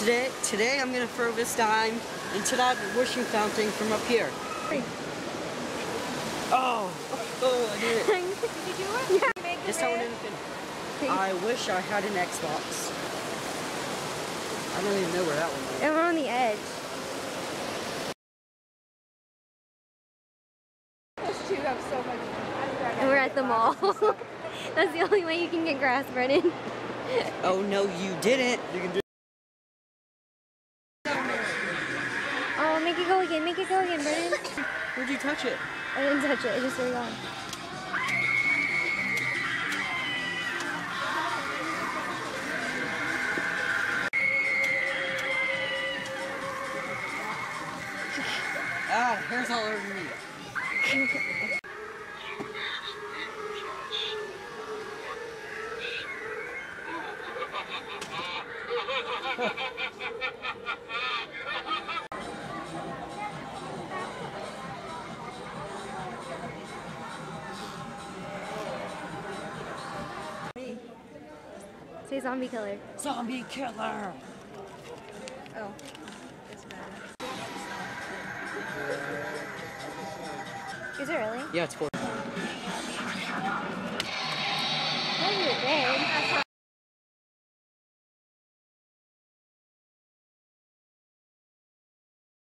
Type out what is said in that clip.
Today I'm gonna throw this dime into that wishing fountain from up here. Oh, I did it. Did you do it? Yeah. Make This time I didn't finish. I wish I had an Xbox. I don't even know where that one is. And we're on the edge. Those two have so much fun. And we're at the mall. That's the only way you can get grass, Brennan. Oh no, you didn't. You can do. Oh, make it go again. Make it go again, Brennan. Where'd you touch it? I didn't touch it. It just started going. Ah, hair's all over me. Say zombie killer. Zombie killer. Oh. Is it really? Yeah, it's 4. That was good.